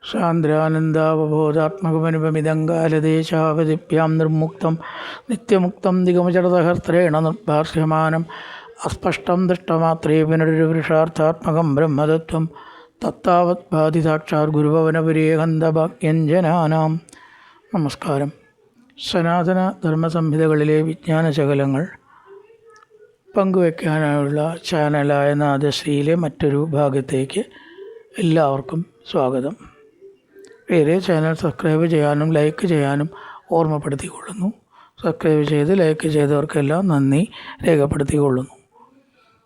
സാന്ദ്രാനന്ദാവബോധാത്മകമനുപമിതങ്കാലദേശാവതിഭ്യാം നിർമുക്തം നിത്യമുക്തം ദിഗമചടതഹസ്ത്രേണ നിർഭാസ്യമാനം അസ്പഷ്ടം ദൃഷ്ടമാത്രേ പുനരുപുരുഷാർത്ഥാത്മകം ബ്രഹ്മതത്വം തത്താവത് ഭാതി സാക്ഷാത് ഗുരുഭവനപുരേഹന്തഭാഗ്യഞ്ജനാനാം. നമസ്കാരം. സനാതന ധർമ്മസംഹിതകളിലെ വിജ്ഞാനശകലങ്ങൾ പങ്കുവയ്ക്കാനുള്ള ചാനലായ നാദശ്രീയിലെ മറ്റൊരു ഭാഗത്തേക്ക് എല്ലാവർക്കും സ്വാഗതം. വേറെ ചാനൽ സബ്സ്ക്രൈബ് ചെയ്യാനും ലൈക്ക് ചെയ്യാനും ഓർമ്മപ്പെടുത്തിക്കൊള്ളുന്നു. സബ്സ്ക്രൈബ് ചെയ്ത് ലൈക്ക് ചെയ്തവർക്കെല്ലാം നന്ദി രേഖപ്പെടുത്തിക്കൊള്ളുന്നു.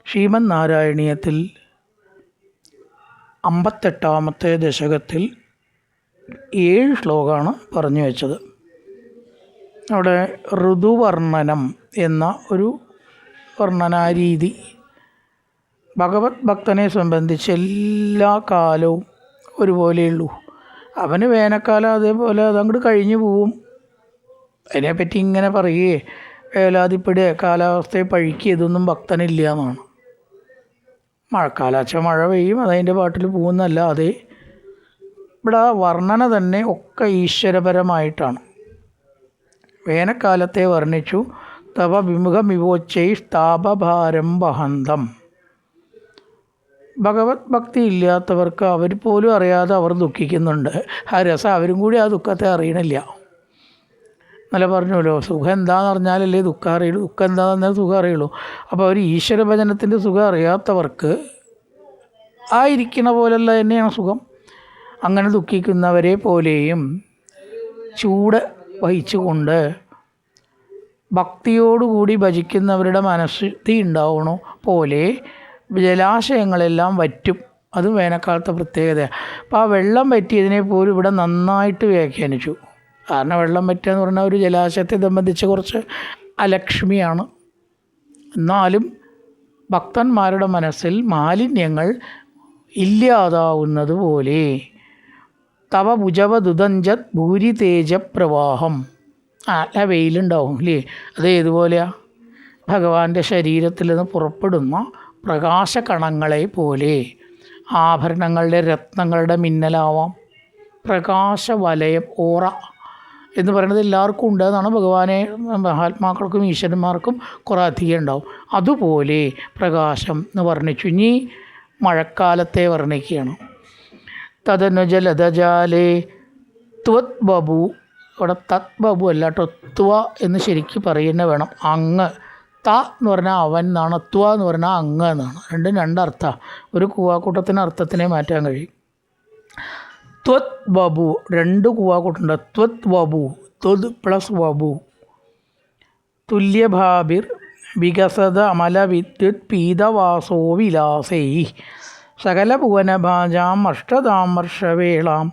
ശ്രീമൻ നാരായണീയത്തിൽ 58-ാമത്തെ ദശകത്തിൽ 7 ശ്ലോകമാണ് പറഞ്ഞു വെച്ചത്. അവിടെ ഋതുവർണ്ണനം എന്ന ഒരു വർണ്ണനാരീതി ഭഗവത് ഭക്തനെ സംബന്ധിച്ച് എല്ലാ കാലവും ഒരുപോലെയുള്ളൂ. അവന് വേനൽക്കാലം അതേപോലെ അതങ്ങോട്ട് കഴിഞ്ഞു പോവും. അതിനെപ്പറ്റി ഇങ്ങനെ പറയുകയെ വേലാതിപ്പെടുക കാലാവസ്ഥയെ പഴിക്കുക ഇതൊന്നും ഭക്തനില്ല എന്നാണ്. മഴക്കാലാച്ച മഴ പെയ്യും, അതതിൻ്റെ പാട്ടിൽ പോകുന്നല്ലാതെ ഇവിടെ വർണ്ണന തന്നെ ഒക്കെ ഈശ്വരപരമായിട്ടാണ്. വേനൽക്കാലത്തെ വർണ്ണിച്ചു. തവ വിമുഖമിവോച്ചൈ താപഭാരം വഹന്തം. ഭഗവത് ഭക്തി ഇല്ലാത്തവർക്ക് അവർ പോലും അറിയാതെ അവർ ദുഃഖിക്കുന്നുണ്ട്. ആ രസം അവരും കൂടി ആ ദുഃഖത്തെ അറിയണില്ല. നല്ല പറഞ്ഞല്ലോ, സുഖം എന്താണെന്ന് അറിഞ്ഞാലല്ലേ ദുഃഖം അറിയുള്ളൂ, ദുഃഖം എന്താണെന്ന് പറഞ്ഞാൽ സുഖം അറിയുള്ളൂ. അപ്പോൾ അവർ ഈശ്വരഭജനത്തിൻ്റെ സുഖം അറിയാത്തവർക്ക് ആ ഇരിക്കണ പോലെയുള്ള തന്നെയാണ് സുഖം. അങ്ങനെ ദുഃഖിക്കുന്നവരെ പോലെയും ചൂട് വഹിച്ചുകൊണ്ട് ഭക്തിയോടുകൂടി ഭജിക്കുന്നവരുടെ മനസ്ഥിതി ഉണ്ടാവണോ പോലെ ജലാശയങ്ങളെല്ലാം വറ്റും. അതും വേനൽക്കാലത്തെ പ്രത്യേകതയാണ്. അപ്പോൾ ആ വെള്ളം വറ്റിയതിനെ പോലും ഇവിടെ നന്നായിട്ട് വ്യാഖ്യാനിച്ചു. കാരണം വെള്ളം വറ്റുക എന്ന് പറഞ്ഞാൽ ഒരു ജലാശയത്തെ സംബന്ധിച്ച് കുറച്ച് അലക്ഷ്മിയാണ്. എന്നാലും ഭക്തന്മാരുടെ മനസ്സിൽ മാലിന്യങ്ങൾ ഇല്ലാതാവുന്നത് പോലെ തവ ഭുജവദുദഞ്ചത് ഭൂരി തേജപ്രവാഹം. നല്ല വെയിലുണ്ടാവും അല്ലേ? അത് ഏതുപോലെയാണ്? ഭഗവാന്റെ ശരീരത്തിൽ നിന്ന് പുറപ്പെടുന്ന പ്രകാശകണങ്ങളെ പോലെ. ആഭരണങ്ങളുടെ രത്നങ്ങളുടെ മിന്നലാവാം. പ്രകാശവലയം, ഓറ എന്ന് പറയുന്നത് എല്ലാവർക്കും ഉണ്ട് എന്നാണ്. ഭഗവാനെ മഹാത്മാക്കൾക്കും ഈശ്വരന്മാർക്കും കുറേ അധികം ഉണ്ടാവും. അതുപോലെ പ്രകാശം എന്ന് വർണ്ണിച്ചു. ഇനി മഴക്കാലത്തെ വർണ്ണിക്കുകയാണ്. തദനുജലതജാലേ ത്വത് ബബു. അവിടെ തത് ബബു അല്ല കേട്ടോ, ത്വ എന്ന് ശരിക്കും പറയുന്ന വേണം. അങ്ങ്. ത എന്ന് പറഞ്ഞാൽ അവൻ എന്നാണ്, ത്വ എന്ന് പറഞ്ഞാൽ അങ്ങ് എന്നാണ്. രണ്ടർത്ഥമാണ്. ഒരു കൂവാക്കൂട്ടത്തിന് അർത്ഥത്തിനെ മാറ്റാൻ കഴിയും. ത്വത് ബബു, 2 കൂവാക്കൂട്ടുണ്ട്. ത്വത് വബു, ത്വത് പ്ലസ് വബു. തുല്യഭാഭിർ വികസത അമല വിദ്യുത് പീതവാസോ വിലാസൈ സകല ഭുവനഭാജാം അഷ്ടതാം വർഷവേളാം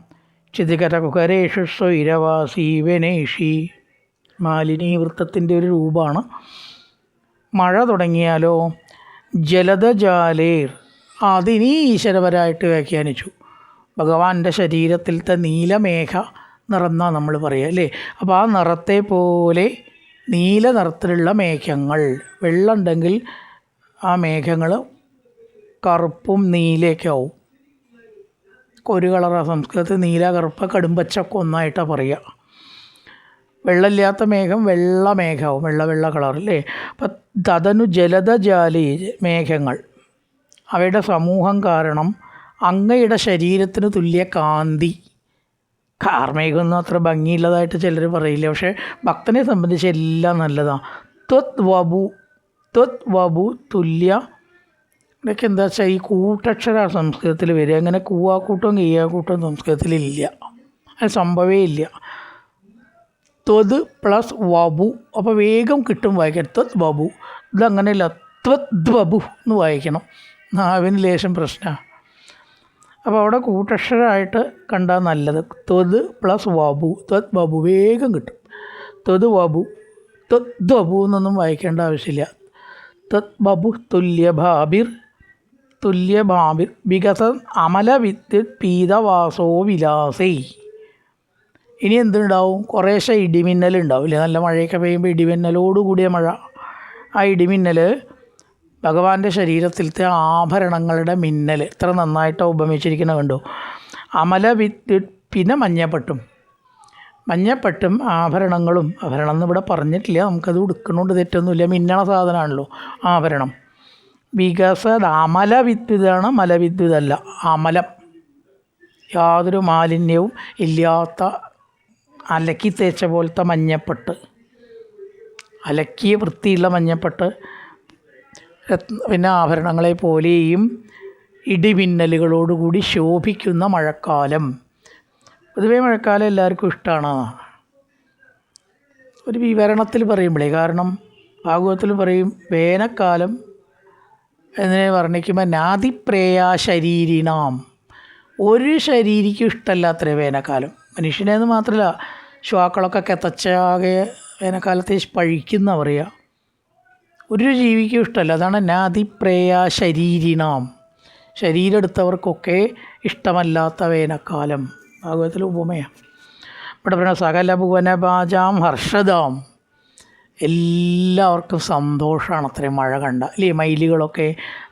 ചിതികരകുഹരേഷു സ്വൈരവാസി വനേഷി. മാലിനി വൃത്തത്തിൻ്റെ ഒരു രൂപമാണ്. മഴ തുടങ്ങിയാലോ ജലദജാലേർ. അതിനി ഈശ്വരപരമായിട്ട് വ്യാഖ്യാനിച്ചു. ഭഗവാന്റെ ശരീരത്തിലത്തെ നീലമേഘ നിറന്നാ നമ്മൾ പറയുക അല്ലേ? അപ്പോൾ ആ നിറത്തെ പോലെ നീല നിറത്തിലുള്ള മേഘങ്ങൾ. വെള്ളം ഉണ്ടെങ്കിൽ ആ മേഘങ്ങൾ കറുപ്പും നീലയൊക്കെ ആവും. ഒരു കളറാണ് സംസ്കൃതത്തിൽ. നീല, കറുപ്പ്, കടുംപച്ചൊക്കെ ഒന്നായിട്ടാണ് പറയുക. വെള്ളമില്ലാത്ത മേഘം വെള്ളമേഘാവും, വെള്ള കളർ അല്ലേ? അപ്പം തദനു ജലദജാലി, മേഘങ്ങൾ അവയുടെ സമൂഹം കാരണം അങ്ങയുടെ ശരീരത്തിന് തുല്യ കാന്തി. കാർമേഘമൊന്നും അത്ര ഭംഗിയുള്ളതായിട്ട് ചിലർ പറയില്ല, പക്ഷേ ഭക്തനെ സംബന്ധിച്ച് എല്ലാം നല്ലതാണ്. ത്വത് വബു തുല്യ. ഇതൊക്കെ എന്താ വെച്ചാൽ ഈ കൂട്ടക്ഷര സംസ്കൃതത്തിൽ വരിക. അങ്ങനെ കൂവാക്കൂട്ടവും കീയാക്കൂട്ടവും സംസ്കൃതത്തിലില്ല, അത് സംഭവമേ ഇല്ല. ത്വത് പ്ലസ് വബു. അപ്പോൾ വേഗം കിട്ടും വായിക്കാൻ. ത്വത് വബു. ഇതങ്ങനെയല്ല, ത്വത് വബു എന്ന് വായിക്കണം. നാവിന് ലേശം പ്രശ്നമാണ്. അപ്പോൾ അവിടെ കൂട്ടക്ഷരമായിട്ട് കണ്ടാൽ നല്ലത്. ത്വത് പ്ലസ് വബു, ത്വത് വബു, വേഗം കിട്ടും. ത്വത് വബു, ത്വത് വബു എന്നൊന്നും വായിക്കേണ്ട ആവശ്യമില്ല. ത്വത് വബു തുല്യഭാഭിർ വികസൻ അമല വിദ്യുത് പീതവാസോ വിലാസൈ. ഇനി എന്തുണ്ടാവും? കുറേശ്ശെ ഇടിമിന്നലുണ്ടാവും ഇല്ലേ? നല്ല മഴയൊക്കെ പെയ്യുമ്പോൾ ഇടിമിന്നലോടുകൂടിയ മഴ. ആ ഇടിമിന്നൽ ഭഗവാന്റെ ശരീരത്തിലത്തെ ആഭരണങ്ങളുടെ മിന്നൽ എത്ര നന്നായിട്ടാണ് ഉപമിച്ചിരിക്കുന്നത് കണ്ടു. അമല വിദ്യുത്, പിന്നെ മഞ്ഞപ്പട്ടും ആഭരണങ്ങളും. ആഭരണം എന്ന് ഇവിടെ പറഞ്ഞിട്ടില്ല, നമുക്കത് ഉടുക്കണോണ്ട് തെറ്റൊന്നുമില്ല, മിന്നണ സാധനമാണല്ലോ ആഭരണം. വികസത അമല വിദ്യുതാണ്, മലവിദ്യുതല്ല. അമലം, യാതൊരു മാലിന്യവും ഇല്ലാത്ത അലക്കി തേച്ച പോലത്തെ മഞ്ഞപ്പട്ട്, അലക്കിയ വൃത്തിയുള്ള മഞ്ഞപ്പട്ട്. പിന്നെ ആഭരണങ്ങളെ പോലെയും ഇടിമിന്നലുകളോടുകൂടി ശോഭിക്കുന്ന മഴക്കാലം. പൊതുവേ മഴക്കാലം എല്ലാവർക്കും ഇഷ്ടമാണ്. ഒരു വിവരണത്തിൽ പറയുമ്പോഴേ, കാരണം ഭാഗവതത്തിൽ പറയും വേനൽക്കാലം എന്ന് വർണ്ണിക്കുമ്പോൾ നാദിപ്രേയ ശരീരിനാം, ഒരു ശരീരിക്കും ഇഷ്ടമല്ലാത്ര വേനൽക്കാലം. മനുഷ്യനേന്ന് മാത്രമല്ല, ശ്വാക്കളൊക്കെ കിതച്ചാകെ വേനൽക്കാലത്തെ പഴിക്കുന്ന പറയുക. ഒരു ജീവിക്കും ഇഷ്ടമല്ല. അതാണ് നാദിപ്രേയ ശരീരിനാം, ശരീരം എടുത്തവർക്കൊക്കെ ഇഷ്ടമല്ലാത്ത വേനൽക്കാലം. ഭാഗവതത്തിൽ ഉപമയാണ്. ഇവിടെ പറയുന്ന സകല ഭുവനഭാജാം ഹർഷദാം, എല്ലാവർക്കും സന്തോഷമാണ് അത്രയും മഴ കണ്ട അല്ലേ. മയിലുകളൊക്കെ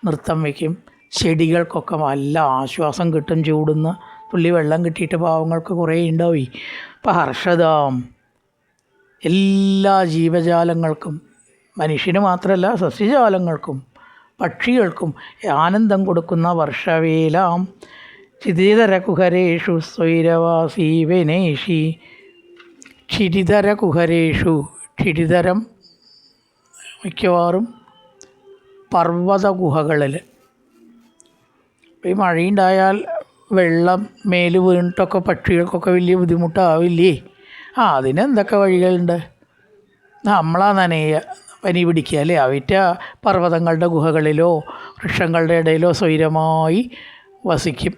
നൃത്തം വയ്ക്കും, ചെടികൾക്കൊക്കെ നല്ല ആശ്വാസം കിട്ടും. ചൂടുന്ന തുള്ളി വെള്ളം കിട്ടിയിട്ട് പാവങ്ങൾക്ക് കുറേ ഉണ്ടാവും. അപ്പം ഹർഷദാം, എല്ലാ ജീവജാലങ്ങൾക്കും, മനുഷ്യന് മാത്രമല്ല സസ്യജാലങ്ങൾക്കും പക്ഷികൾക്കും ആനന്ദം കൊടുക്കുന്ന വർഷവേലാം. ക്ഷിതിധരകുഹരേഷു സ്വൈരവാസീവനേഷി. ക്ഷിതിധരകുഹരേഷു, ക്ഷിതിധരം മിക്കവാറും പർവ്വത ഗുഹകളിൽ. ഈ മഴയുണ്ടായാൽ വെള്ളം മേല് വീണിട്ടൊക്കെ പക്ഷികൾക്കൊക്കെ വലിയ ബുദ്ധിമുട്ടാവില്ലേ? അതിനെന്തൊക്കെ വഴികളുണ്ട്? നമ്മളാ നനയുക, പനി പിടിക്കുക അല്ലേ. അവറ്റ പർവ്വതങ്ങളുടെ ഗുഹകളിലോ വൃക്ഷങ്ങളുടെ ഇടയിലോ സ്വൈരമായി വസിക്കും.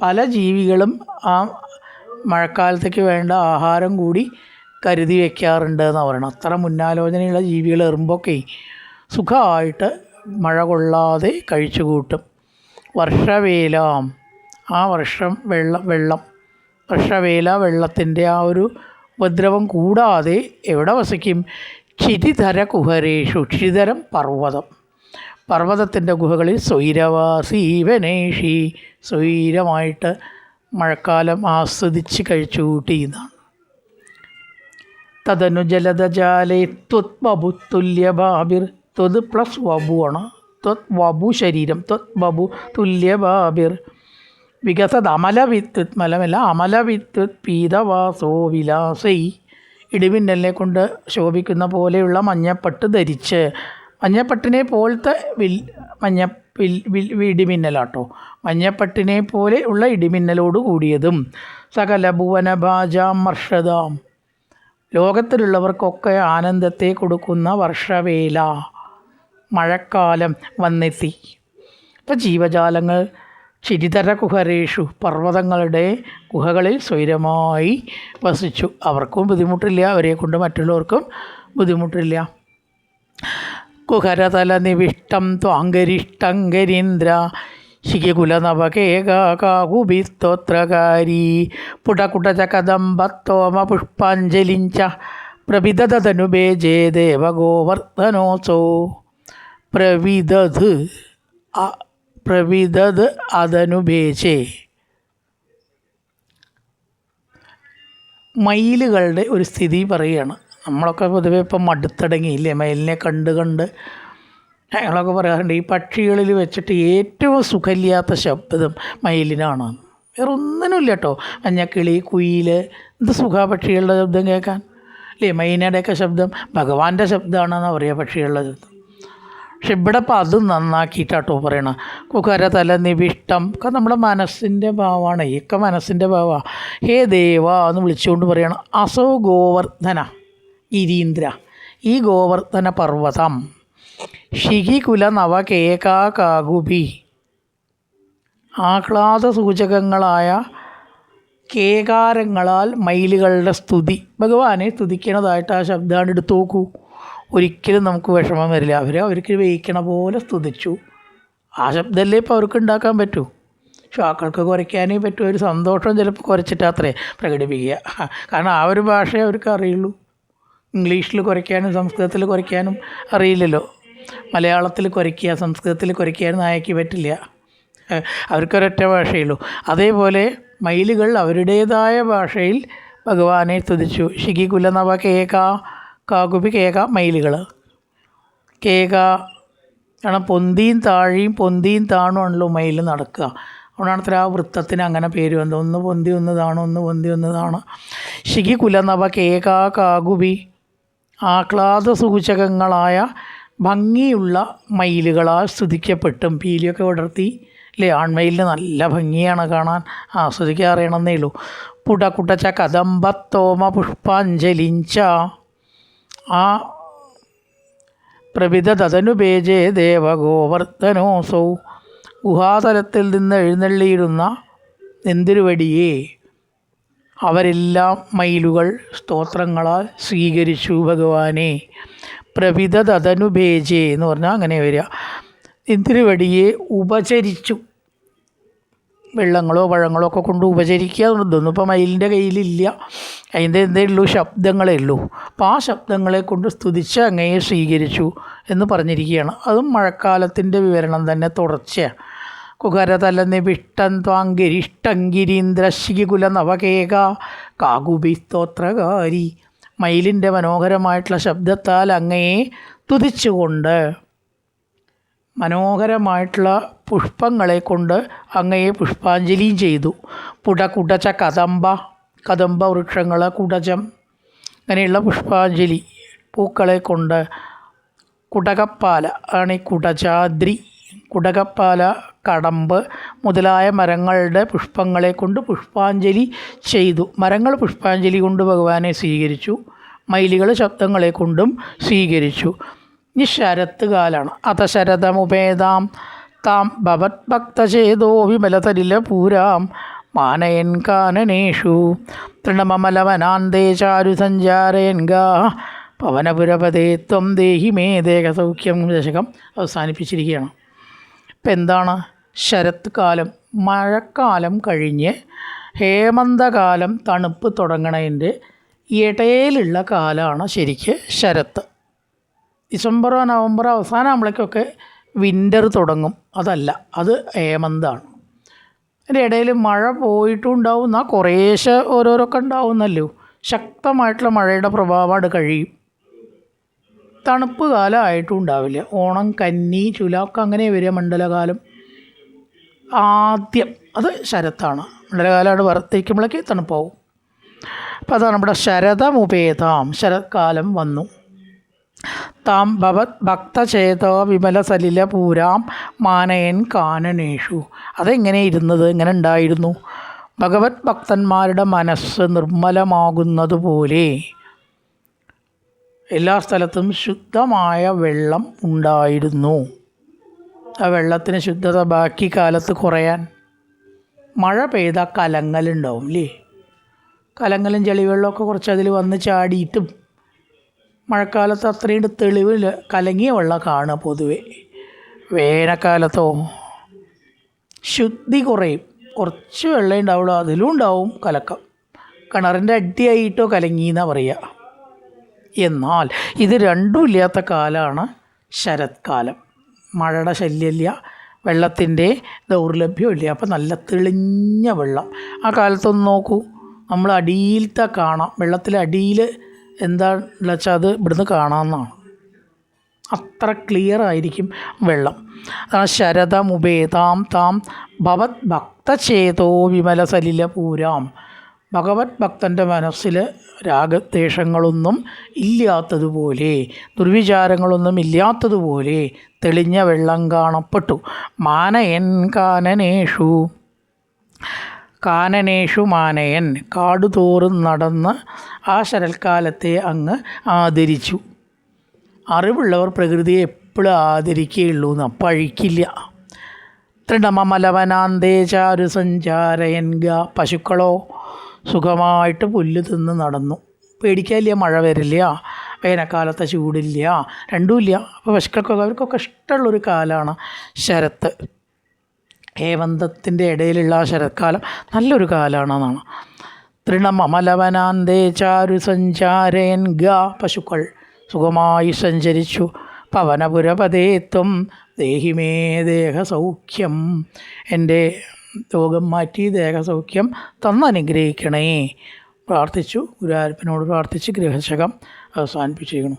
പല ജീവികളും ആ മഴക്കാലത്തേക്ക് വേണ്ട ആഹാരം കൂടി കരുതി വയ്ക്കാറുണ്ട് എന്ന് പറയണം. അത്ര മുന്നാലോചനയുള്ള ജീവികൾ എറുമ്പൊക്കെ സുഖമായിട്ട് മഴ കൊള്ളാതെ കഴിച്ചു കൂട്ടും. വർഷവേലാം, ആ വെള്ളം വർഷവേല, വെള്ളത്തിൻ്റെ ആ ഒരു ഉപദ്രവം കൂടാതെ എവിടെ വസിക്കും? ക്ഷിതിധര കുഹരേഷു, ക്ഷിതിധരം പർവ്വതം, പർവ്വതത്തിൻ്റെ ഗുഹകളിൽ സ്വൈരവാസീവനേഷി, സ്വൈരമായിട്ട് മഴക്കാലം ആസ്വദിച്ച് കഴിച്ചു കൂട്ടിയെന്നാണ്. തദനു ജലദജാലേ ത്വത് വപു തുല്യഭാബിർ, ത്വത് പ്ലസ് വപു ആണ്, ത്വത് വപു ശരീരം, ത്വത് വപു തുല്യഭാബിർ. വികസത് അമലവിദ്യുത്, മലമല്ല അമലവിദ്യുത് പീതവാസോ വിലാസൈ, ഇടിമിന്നലിനെ കൊണ്ട് ശോഭിക്കുന്ന പോലെയുള്ള മഞ്ഞപ്പട്ട് ധരിച്ച്. മഞ്ഞപ്പട്ടിനെ പോലത്തെ ഇടിമിന്നലാട്ടോ, മഞ്ഞപ്പട്ടിനെ പോലെ ഉള്ള ഇടിമിന്നലോട് കൂടിയതും. സകല ഭുവനഭാജാം വർഷദാം, ലോകത്തിലുള്ളവർക്കൊക്കെ ആനന്ദത്തെ കൊടുക്കുന്ന വർഷവേല, മഴക്കാലം വന്നെത്തി. ഇപ്പം ജീവജാലങ്ങൾ ക്ഷിതിധര കുഹരേഷു, പർവ്വതങ്ങളുടെ ഗുഹകളിൽ സ്വൈരമായി വസിച്ചു. അവർക്കും ബുദ്ധിമുട്ടില്ല, അവരെ കൊണ്ട് മറ്റുള്ളവർക്കും ബുദ്ധിമുട്ടില്ല. കുഹരതല നിവിഷ്ടം ത്വാങ്കരിഷ്ടങ്കരീന്ദ്ര ശിഖികുലനവകേകാകുബിസ്തോത്രകാരീ പുടകുടചകദംബത്തോമ പുഷ്പാഞ്ജലിഞ്ച പ്രവിദധനുബേജേ ദേവഗോവർദ്ധനോസോ. പ്രവിദത് അതനുബേജേ, മയിലുകളുടെ ഒരു സ്ഥിതി പറയുകയാണ്. നമ്മളൊക്കെ പൊതുവെ ഇപ്പം മടുത്തടങ്ങിയില്ലേ മയിലിനെ കണ്ട്. ഞങ്ങളൊക്കെ പറയാറുണ്ട്, ഈ പക്ഷികളിൽ വെച്ചിട്ട് ഏറ്റവും സുഖമില്ലാത്ത ശബ്ദം മയിലിനാണ്. വേറെ ഒന്നിനുമില്ല കേട്ടോ. മഞ്ഞക്കിളി, കുയിൽ, എന്ത് സുഖമാണ് പക്ഷികളുടെ ശബ്ദം കേൾക്കാൻ അല്ലേ. മൈനയുടെയൊക്കെ ശബ്ദം ഭഗവാന്റെ ശബ്ദമാണെന്നാണ് പറയുക പക്ഷികളുടെ ശബ്ദം. പക്ഷെ ഇവിടെ ഇപ്പം അത് നന്നാക്കിയിട്ടാട്ടോ പറയണം. കുഹര തല നിവിഷ്ടം, ഒക്കെ നമ്മുടെ മനസ്സിൻ്റെ ഭാവമാണ്, ഒക്കെ മനസ്സിൻ്റെ ഭാവമാണ്. ഹേ ദേവ എന്ന് വിളിച്ചുകൊണ്ട് പറയണം. അസോ ഗോവർദ്ധന ഗിരീന്ദ്ര, ഈ ഗോവർദ്ധന പർവ്വതം. ശിഖികുല നവകേകാകുബി, ആഹ്ലാദ സൂചകങ്ങളായ കേകാരങ്ങളാൽ മയിലുകളുടെ സ്തുതി, ഭഗവാനെ സ്തുതിക്കണതായിട്ട് ആ ശബ്ദമാണ്. എടുത്തു നോക്കൂ, ഒരിക്കലും നമുക്ക് വിഷമം വരില്ല. അവർക്ക് വേയിക്കണ പോലെ സ്തുതിച്ചു. ആ ശബ്ദമല്ലേ ഇപ്പോൾ അവർക്ക് ഉണ്ടാക്കാൻ പറ്റൂ. ശ്വാക്കൾക്ക് കുറയ്ക്കാനേ പറ്റൂ. ഒരു സന്തോഷം ചിലപ്പോൾ കുറച്ചിട്ടാത്രേ പ്രകടിപ്പിക്കുക. കാരണം ആ ഒരു ഭാഷയെ അവർക്ക് അറിയുള്ളൂ. ഇംഗ്ലീഷിൽ കുറയ്ക്കാനും സംസ്കൃതത്തിൽ കുറയ്ക്കാനും അറിയില്ലല്ലോ. മലയാളത്തിൽ കുരയ്ക്കുക, സംസ്കൃതത്തിൽ കുരയ്ക്കാൻ നായയ്ക്ക് പറ്റില്ല, അവർക്കൊരൊറ്റ ഭാഷയുള്ളൂ. അതേപോലെ മയിലുകൾ അവരുടേതായ ഭാഷയിൽ ഭഗവാനെ സ്തുതിച്ചു. ശിഖി കുലനവ കേക കാകുപി കേക മയിലുകൾ. കേക കാരണം പൊന്തിയും താണുമാണല്ലോ മയിൽ നടക്കുക. അതുകൊണ്ടാണ് ആ വൃത്തത്തിന് അങ്ങനെ പേര് വന്നത്. ഒന്ന് പൊന്തി ഒന്ന് താണു, ഒന്ന് പൊന്തി ഒന്ന് താണു. ശിഖി കുലനവ കേക കാകുപി ആഹ്ലാദ സൂചകങ്ങളായ ഭംഗിയുള്ള മയിലുകളാൽ സ്തുതിക്കപ്പെട്ടും പീലിയൊക്കെ വിടർത്തി അല്ലേ. ആൺമയിലിന് നല്ല ഭംഗിയാണ് കാണാൻ, ആസ്വദിക്കാൻ അറിയണമെന്നേ ഉള്ളൂ. പുടകുടച്ച കദംബത്തോമ പുഷ്പാഞ്ജലിഞ്ച ആ പ്രവിധതനുപേജേ ദേവഗോവർദ്ധനോസൗ ഗുഹാതലത്തിൽ നിന്ന് എഴുന്നള്ളിയിരുന്ന നെന്തിരുവടിയെ അവരെല്ലാം മയിലുകൾ സ്തോത്രങ്ങളാൽ സ്വീകരിച്ചു ഭഗവാനെ. പ്രവിധതനുപേജേ എന്ന് പറഞ്ഞാൽ അങ്ങനെ വരിക. നെന്തിരുവടിയെ ഉപചരിച്ചു. വെള്ളങ്ങളോ പഴങ്ങളോ ഒക്കെ കൊണ്ട് ഉപചരിക്കുക. ഇതൊന്നും ഇപ്പോൾ മയിലിൻ്റെ കയ്യിലില്ല, അതിൻ്റെ എന്തേ ഉള്ളൂ, ശബ്ദങ്ങളേ ഉള്ളൂ. അപ്പോൾ ആ ശബ്ദങ്ങളെ കൊണ്ട് സ്തുതിച്ച് അങ്ങയെ സ്വീകരിച്ചു എന്ന് പറഞ്ഞിരിക്കുകയാണ്. അതും മഴക്കാലത്തിൻ്റെ വിവരണം തന്നെ തുടർച്ചയാണ്. കുകരതലന്ന് വിഷ്ടൻ ത്വാങ്കിരിഷ്ടങ്കിരീന്ദ്രശികുല നവകേക കാകുബി സ്തോത്രകാരി. മയിലിൻ്റെ മനോഹരമായിട്ടുള്ള ശബ്ദത്താൽ അങ്ങയെ തുതിച്ചുകൊണ്ട് മനോഹരമായിട്ടുള്ള പുഷ്പങ്ങളെ കൊണ്ട് അങ്ങയെ പുഷ്പാഞ്ജലിയും ചെയ്തു. കുടച്ച കദംബ വൃക്ഷങ്ങൾ, കുടജം അങ്ങനെയുള്ള പുഷ്പാഞ്ജലി പൂക്കളെ കൊണ്ട്, കുടകപ്പാല ആണ് ഈ കുടജാദ്രി, കുടകപ്പാല, കടമ്പ് മുതലായ മരങ്ങളുടെ പുഷ്പങ്ങളെ കൊണ്ട് പുഷ്പാഞ്ജലി ചെയ്തു. മരങ്ങൾ പുഷ്പാഞ്ജലി കൊണ്ട് ഭഗവാനെ സ്വീകരിച്ചു, മയിലുകൾ ശബ്ദങ്ങളെ കൊണ്ടും സ്വീകരിച്ചു. ഇനി ശരത്ത് കാലാണ്. അതശരതമുപേതാം താം ഭവത് ഭക്തചേതോ വിമലതരില പൂരാം മാനയൻ കാനനേഷു തൃണമമലവനാന്തേ ചാരു സഞ്ചാരയൻ ഗാ പവനപുരപതേ ത്വം ദേഹി മേ ദേഹസൗഖ്യം ദശകം അവസാനിപ്പിച്ചിരിക്കുകയാണ്. ഇപ്പം എന്താണ് ശരത്ത് കാലം? മഴക്കാലം കഴിഞ്ഞ് ഹേമന്തകാലം തണുപ്പ് തുടങ്ങണതിൻ്റെ ഇടയിലുള്ള കാലമാണ് ശരിക്ക് ശരത്ത്. ഡിസംബറോ നവംബറോ അവസാനം ആകുമ്പോഴേക്കൊക്കെ വിൻ്റർ തുടങ്ങും. അതല്ല, അത് ഹേമന്താണ്. അതിൻ്റെ ഇടയിൽ മഴ പോയിട്ടും ഉണ്ടാവും, എന്നാൽ കുറേശ്ശെ ഓരോരൊക്കെ ഉണ്ടാവുന്നല്ലോ. ശക്തമായിട്ടുള്ള മഴയുടെ പ്രഭാവം അത് കഴിയും. തണുപ്പ് കാലമായിട്ടും ഉണ്ടാവില്ല. ഓണം, കന്നി, ചുലാക്ക് അങ്ങനെ വരിക മണ്ഡലകാലം. ആദ്യം അത് ശരത്താണ്. മണ്ഡലകാലമാണ് വർദ്ധിക്കുമ്പോഴേക്ക് തണുപ്പാവും. അപ്പോൾ അതാണ് നമ്മുടെ ശരതമുപേതാം, ശരത്കാലം വന്നു. താം ഭവത് ഭക്തചേതോ വിമല സലില പൂരാം മാനയൻ കാനനേഷു. അതെങ്ങനെ ഇരുന്നത്, എങ്ങനെ ഉണ്ടായിരുന്നു? ഭഗവത് ഭക്തന്മാരുടെ മനസ്സ് നിർമ്മലമാകുന്നത് പോലെ എല്ലാ സ്ഥലത്തും ശുദ്ധമായ വെള്ളം ഉണ്ടായിരുന്നു. ആ വെള്ളത്തിന് ശുദ്ധത ബാക്കി കാലത്ത് കുറയാൻ മഴ പെയ്താൽ കലങ്ങലുണ്ടാവും അല്ലേ. കലങ്ങലും ചെളിവെള്ളമൊക്കെ കുറച്ച് അതിൽ വന്ന് ചാടിയിട്ടും മഴക്കാലത്ത് അത്രയും തെളിവിൽ കലങ്ങിയ വെള്ളം കാണുക പൊതുവെ. വേനൽക്കാലത്തോ ശുദ്ധി കുറയും, കുറച്ച് വെള്ളം ഉണ്ടാവുള്ളൂ, അതിലും ഉണ്ടാവും കലക്കം. കിണറിൻ്റെ അടിയായിട്ടോ കലങ്ങിയെന്നാണ് പറയുക. എന്നാൽ ഇത് രണ്ടും ഇല്ലാത്ത കാലമാണ് ശരത്കാലം. മഴയുടെ ശല്യമില്ല, വെള്ളത്തിൻ്റെ ദൗർലഭ്യമില്ല, അപ്പം നല്ല തെളിഞ്ഞ വെള്ളം. ആ കാലത്തൊന്ന് നോക്കൂ, നമ്മൾ അടിയിലത്തെ കാണാം, വെള്ളത്തിലെ അടിയിൽ എന്താണെന്ന് വെച്ചാൽ അത് ഇവിടുന്ന് കാണാമെന്നാണ്. അത്ര ക്ലിയർ ആയിരിക്കും വെള്ളം. അതാണ് ശരതമുപേതാം താം ഭവത് ഭക്തചേതോ വിമല സലില പൂരാം. ഭഗവത് ഭക്തൻ്റെ മനസ്സിൽ രാഗദ്വേഷങ്ങളൊന്നും ഇല്ലാത്തതുപോലെ, ദുർവിചാരങ്ങളൊന്നും ഇല്ലാത്തതുപോലെ തെളിഞ്ഞ വെള്ളം കാണപ്പെട്ടു. മാനയൻ കാനനേഷു, കാനനേഷു മാനയൻ, കാടുതോറും നടന്ന് ആ ശരൽക്കാലത്തെ അങ്ങ് ആദരിച്ചു. അറിവുള്ളവർ പ്രകൃതിയെ എപ്പോഴും ആദരിക്കുകയുള്ളൂ എന്ന്, പഴിക്കില്ല. തൃണമമലവനാന്തേ ചാരു സഞ്ചാരയൻ ഗ. പശുക്കളോ സുഖമായിട്ട് പുല്ല് തിന്ന് നടന്നു, പേടിക്കാനില്ല, മഴ വരില്ല, വേനൽക്കാലത്തെ ചൂടില്ല, രണ്ടുമില്ല. അപ്പോൾ പശുക്കൾക്കൊക്കെ അവർക്കൊക്കെ ഇഷ്ടമുള്ളൊരു കാലമാണ് ശരത്ത്. ഹേമന്തത്തിൻ്റെ ഇടയിലുള്ള ആ ശരത്കാലം നല്ലൊരു കാലമാണെന്നാണ്. തൃണമമലവനാന്തേ ചാരു സഞ്ചാരയൻ ഗ. പശുക്കൾ സുഖമായി സഞ്ചരിച്ചു. പവനപുരപതേ ത്വം ദേഹിമേ ദേഹസൗഖ്യം. എൻ്റെ രോഗം മാറ്റി ദേഹസൗഖ്യം തന്നനുഗ്രഹിക്കണേ. പ്രാർത്ഥിച്ചു, ഗുരുവായൂരപ്പനോട് പ്രാർത്ഥിച്ച് ഗൃഹശകം അവസാനിപ്പിച്ചിരിക്കുന്നു.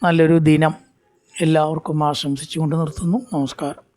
നല്ലൊരു ദിനം എല്ലാവർക്കും ആശംസിച്ചുകൊണ്ട് നിർത്തുന്നു. നമസ്കാരം.